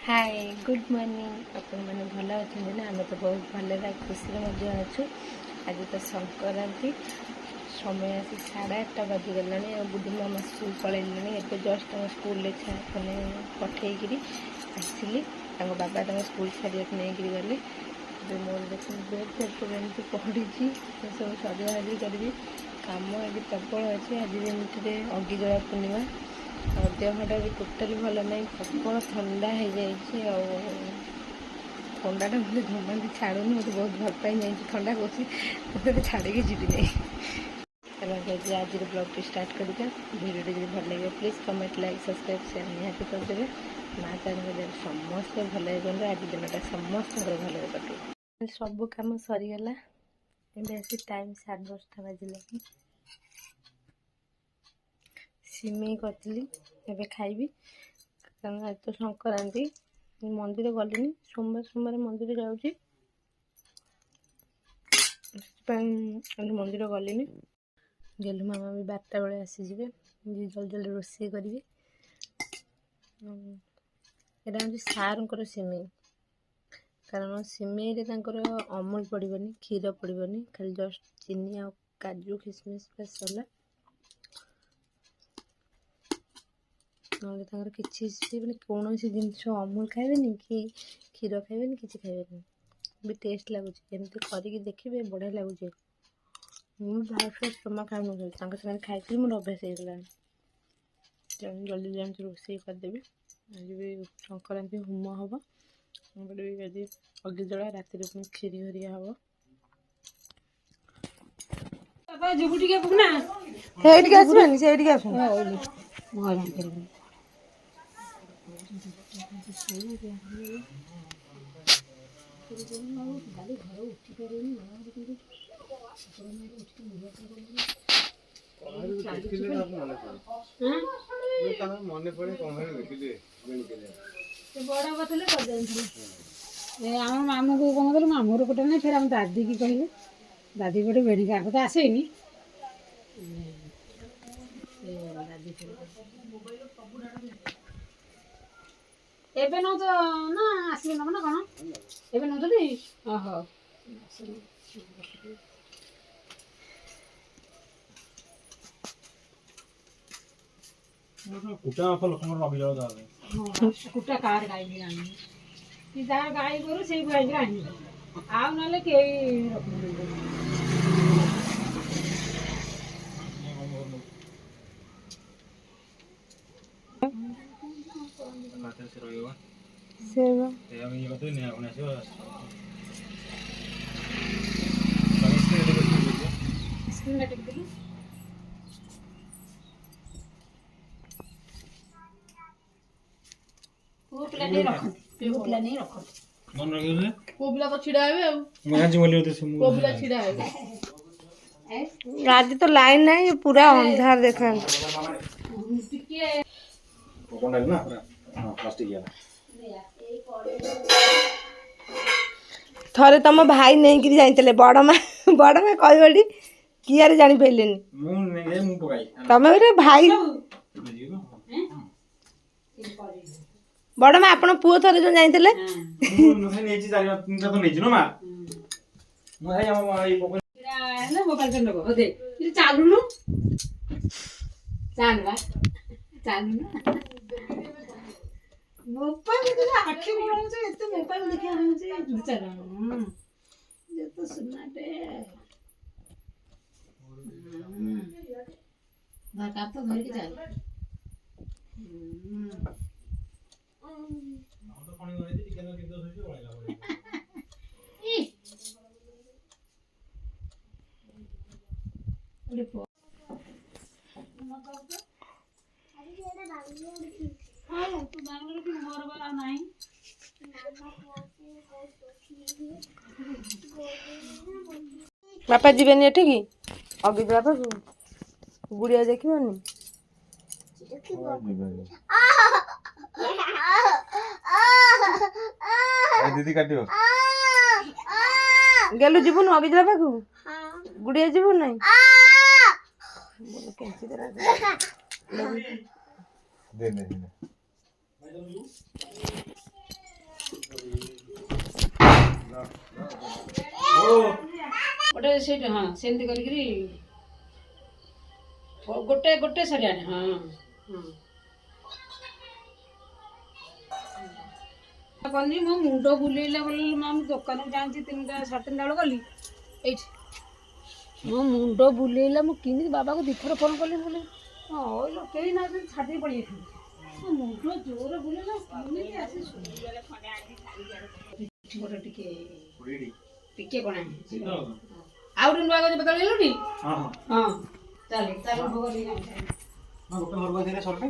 Hi good morning आपण मैंने भल अच्छे ना आम तो बहुत भल खुशी मजा अच्छु आज तो संक्रांति समय आसी 8:30 बाजिगला बुढ़ी मामा स्कूल पलैले एवं जस्ट स्कूल मैंने पठेकरी आसली बाबा स्कूल छाड़क नहीं गले मोर देख बेग फेग एमती पड़ी सब सजाजी करी कम आज प्रबल अच्छे आज एमती अगी जला पूर्णिमा और देहटा भी टोटाली भल ना प्रबल ठंडा हो जाए ठंडाटा मतलब जमा भी छाड़ूनी मत बहुत भल पाई जाए ठंडा कौन छाड़ी जीवी नहीं चलो आज ब्लॉग स्टार्ट करा वीडियो जो भल लगे please comment like subscribe share निहाती करदे माँ तार समस्त भल आज दिनटा समस्त भल कटे सब कम सरीगला एवं टाइम 10:30 बाजिला सिमेई करी एवं खाइबी कारण आज तो संक्रांति मंदिर गलिनी सोमवार सोमवार मंदिर जाऊँगी मंदिर गलिनी गेलु मामा भी 12टा बेले आसीजे जल्दी जल्दी रोषे करी यहाँ हूँ सार सिमेई कारण सिमेई अमूल पड़ोनी क्षीर पड़ोनी खाली जस्ट चीनी आ काजू किशमिश बस सरला ना किसी कौन जिनस अमूल खाइबेनि कि क्षीर खाइबेनि किसी खाइबेनि भी टेस्ट लगुच एमती करके देखिए बढ़िया लगुच मुझे फास्ट जमा खाऊन सागे खाई मोर अभ्यास होगा जल्दी जल्दी रोषे करदेवी आज भी संक्रांति होम हम आज अगी जला रात क्षीरी हरिया हम मन पड़े आम मामू को कौन कल मामूर पटे ना फिर आम दादी की कहले दादी पटे बेड़ी का तो आसेनी एबे न तो ना आसबे न ना कौन एबे न तो दी ओहो कुटा फल कमर अभी जाओ दादा हां कुटा कार गाई भी आनी कि जार गाई करू से गाई आनी आउ नले के खाते से रोएगा सेवा ते हम ये बताओ नहीं आपने से स्क्रीन में टिक दिली वो प्लान नहीं रखो मन रखियो से को पिला तो छिड़ा हेबे मैं आज बोलियो तो से को पिला छिड़ा हेबे आज तो लाइन नहीं पूरा अंधार देखा टिके कौन डाल ना हां प्लास्टिक या थरे तुम भाई नहीं कि जाइते बड़ माँ कहबी किए जानी पारे मु नहीं मु पकाई तुम भी भाई बड़ माँ आप पुओ थरे जो जाइते मु नहीं नेची चारि तीनटा तो नेची न मा मु है हम ये पकाई ना मोबाइल पे लगो दे ये चालू नु चालू बा चालू ना मोबाइल के आखि बोलू जे एते मोबाइल देखि हम जे चलो ये तो सुना दे ना का तो धर के चल ना तो पानी होई थी केनो कितो सोचे पड़ेगा ई अरे पो हाँ तू बांग्लोर की मोर वाला नहीं बापा जीवेनि एठी की अगी बापा गुड़िया देखिबनी दीदी काटियो गेलु जीवन अगी जा पाखु गुड़िया जीव नहीं दे दे ସେଇଟା ହଁ ସେମିତି କରିକିରି ଗୋଟେ ଗୋଟେ ସରିଆଣି ହଁ ହଁ କନି ମୋ ମୁଣ୍ଡ ବୁଲେଇଲା ବୋଲି ମୁଁ ଦୋକାନକୁ ଯାଉଛି 3ଟା 3:30 ବେଳେ ଗଲି ଏଇଠି ମୋ ମୁଣ୍ଡ ବୁଲେଇଲା ମୁଁ କେମିତି ବାବାକୁ 2 ଥର ଫୋନ୍ କଲି ବୋଲି ହଁ କେହି ନା ଛାଡ଼ି ପଳେଇ ଯାଇଥିଲି ମୋ ମୁଣ୍ଡ ଜୋରେ ବୁଲେଇଲା କେମିତି ଆସି ଗୋଟେ ଟିକେ ଟିକେ କଣ ଆଉ ଗୋଟେ ନୂଆ ଗଛ ବଦଳେଇଲୁନି ହଁ ହଁ ଚାଲେ ଚାଲ ଭୋଗ ନେଇ ହଁ ଗୋଟେ ଘରକୁ ଆସିଲେ ସରଟେ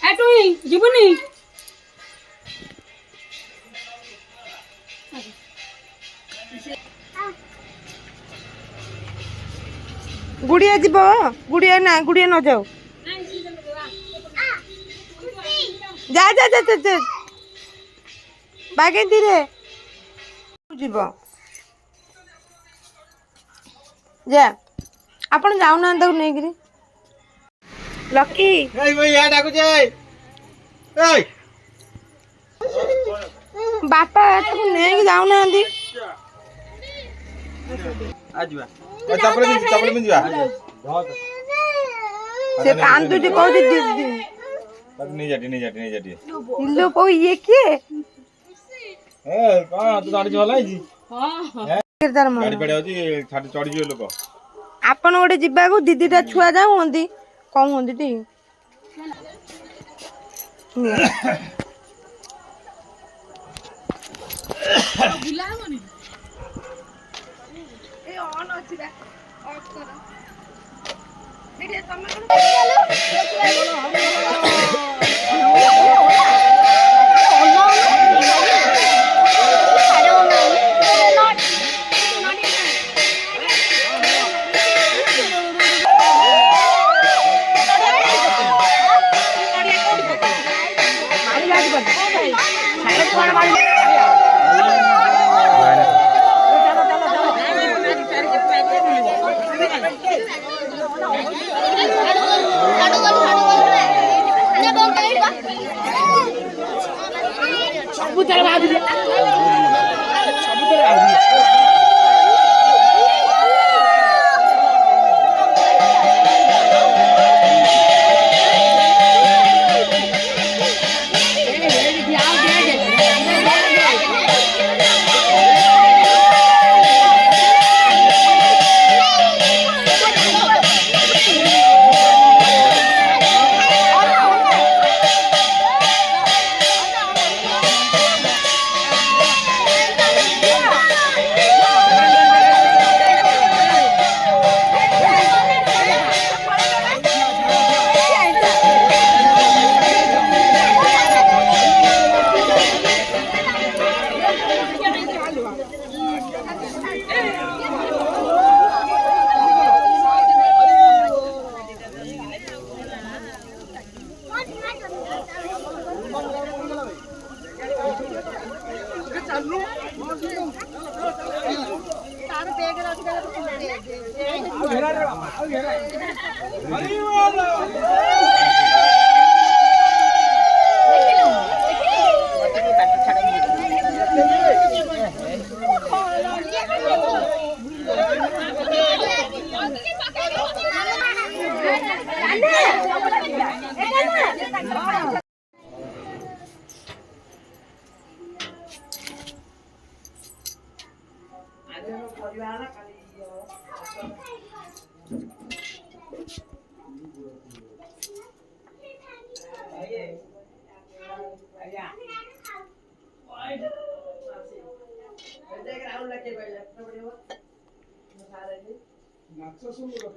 ଏ ଟୁଇ ଯିବୁନି गुड़िया जीव गुड़िया ना गुड़िया न जाओ जा जा जा जा, जा। बागे धीरे जीव जा आपण जाऊ ना तक नहीं गिरी लकी এই ভাই ইয়া ডাকু যাই এই बापा तक नहीं जाऊ ना आजवा चपल में जीवा से कांदू जी कहू दीदी नहीं जाटी इल्लो पो ये किए ए कौन तू गाड़ी चला जी किरदार मन गाड़ी पड़े होती छाटी चढ़ी जो लोग आपण गोटे जिबाकू दीदीटा छुआ जाऊ हंदी कम हंदी टी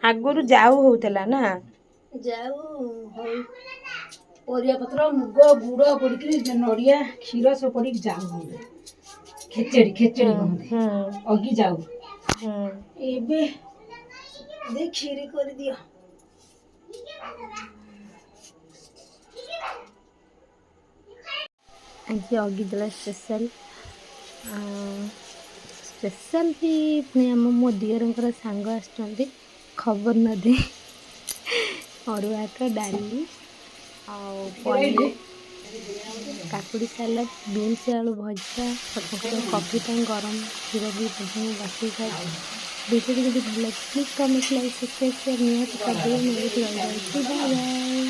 आगुरु जाऊ होतला ना जाऊ हई परिया पत्र मुग गुड़ पड़ी नड़िया क्षीर सब पड़ी जाऊ खेचेड़ी खेचेड़ी कहते अगी जाऊ एबे दे खीरी कर दियो आज अगी देला स्पेशल स्पेशल भी पुणी आम मो दियर सांग आसुँच खबर न दे अरुआ तो डाली କାକୁଡ଼ି ସାଲାଡ଼, ବିନ୍ସ ଆଳୁ ଭଜା, କଫି ପାଇଁ ଗରମ କ୍ଷୀର ବି ମୁଁ ବସେଇ ଖାଇଛି। ଭିଡ଼ିଓଟି ଯଦି ଭଲ ଲାଗେ ପ୍ଲିଜ୍ କମେଣ୍ଟ ଲାଇକ୍ ସବସ୍କ୍ରାଇବ୍ ନିହାତି କରିଦେବେ। ମୁଁ ଏଇଠି ରହିଯାଉଛି। Bye bye.